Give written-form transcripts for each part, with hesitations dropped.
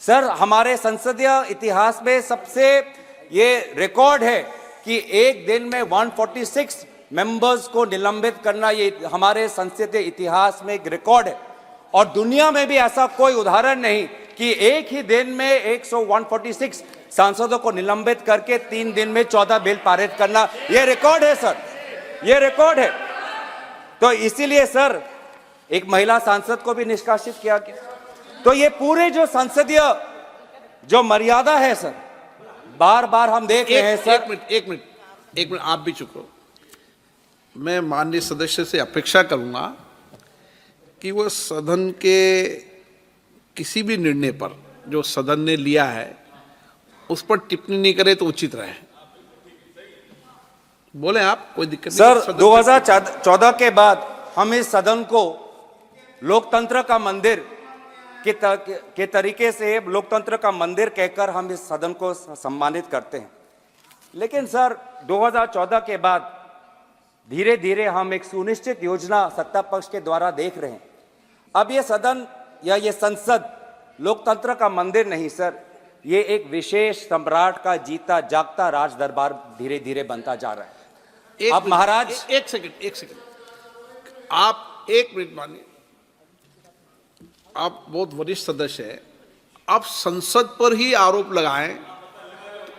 Sir हमारे संसदीय इतिहास में सबसे ये रिकॉर्ड है कि एक दिन में 146 मेंबर्स को निलंबित करना, ये हमारे संसदीय इतिहास में एक रिकॉर्ड है और दुनिया में भी ऐसा कोई उदाहरण नहीं कि एक ही दिन में 146 सांसदों को निलंबित करके 3 दिन में 14 बिल पारित करना, ये रिकॉर्ड है सर, ये रिकॉर्ड है। तो इसीलिए सर एक महिला सांसद को भी निष्कासित किया गया। तो ये पूरे जो संसदीय जो मर्यादा है सर, बार बार हम देख रहे हैं सर। एक मिनट आप भी चुप रहो। मैं माननीय सदस्य से अपेक्षा करूंगा कि वो सदन के किसी भी निर्णय पर जो सदन ने लिया है उस पर टिप्पणी नहीं करे तो उचित रहे। बोले आप, कोई दिक्कत नहीं। सर 2014 के बाद हम इस सदन को लोकतंत्र का मंदिर के तरीके से लोकतंत्र का मंदिर कहकर हम इस सदन को सम्मानित करते हैं, लेकिन सर 2014 के बाद धीरे धीरे हम एक सुनिश्चित योजना सत्ता पक्ष के द्वारा देख रहे हैं। अब ये सदन या ये संसद लोकतंत्र का मंदिर नहीं सर, ये एक विशेष सम्राट का जीता जागता राज दरबार धीरे धीरे बनता जा रहा है। अब महाराज एक सेकंड आप 1 मिनट मानिए। आप बहुत वरिष्ठ सदस्य हैं, आप संसद पर ही आरोप लगाएं।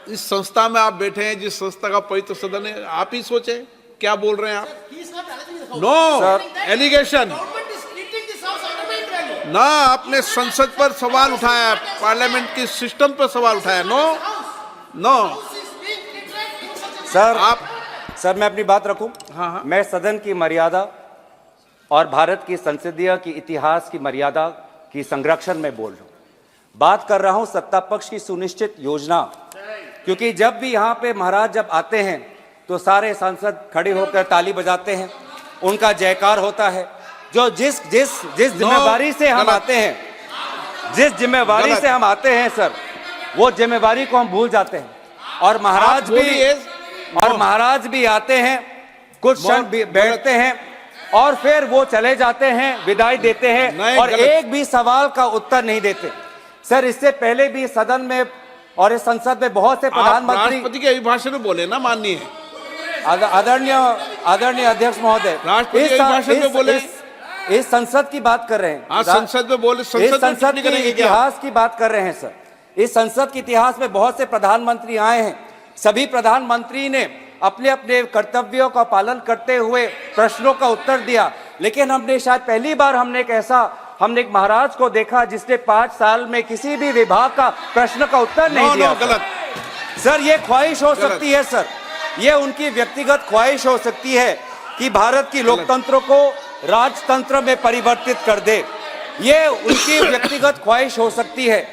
इस संस्था में आप बैठे हैं, जिस संस्था का पवित्र सदन है, आप ही सोचें क्या बोल रहे हैं आप। नो एलिगेशन ना, आपने संसद पर सवाल उठाया, पार्लियामेंट की सिस्टम पर सवाल उठाया। नो सर मैं अपनी बात रखूं। हाँ। मैं सदन की मर्यादा और भारत की संसदीय की इतिहास की मर्यादा की संरक्षण में बोल रहा हूं। बात कर रहा हूं सत्ता पक्ष की सुनिश्चित योजना, क्योंकि जब भी यहां पे महाराज जब आते हैं तो सारे सांसद खड़े होकर ताली बजाते हैं, उनका जयकार होता है। जो जिस जिम्मेवारी से हम आते हैं, जिस जिम्मेवारी से हम आते हैं सर, वो जिम्मेवारी को हम भूल जाते हैं। और महाराज भी आते हैं, कुछ क्षण बैठते हैं और फिर वो चले जाते हैं, विदाई देते हैं और एक भी सवाल का उत्तर नहीं देते। सर इससे पहले भी सदन में और इस संसद में बहुत से प्रधानमंत्री राष्ट्रपति के अभिभाषण में बोले ना, माननीय आदरणीय अध्यक्ष महोदय, इस संसद की बात कर रहे हैं। संसद में बोले, संसद के इतिहास की बात कर रहे हैं सर। इस संसद के इतिहास में बहुत से प्रधानमंत्री आए हैं, सभी प्रधानमंत्री ने अपने अपने कर्तव्यों का पालन करते हुए प्रश्नों का उत्तर दिया, लेकिन हमने शायद पहली बार हमने एक महाराज को देखा जिसने 5 साल में किसी भी विभाग का प्रश्न का उत्तर नहीं दिया। गलत सर, ये ख्वाहिश हो सकती है सर, ये उनकी व्यक्तिगत ख्वाहिश हो सकती है कि भारत की लोकतंत्र को राजतंत्र में परिवर्तित कर दे, ये उनकी व्यक्तिगत ख्वाहिश हो सकती है।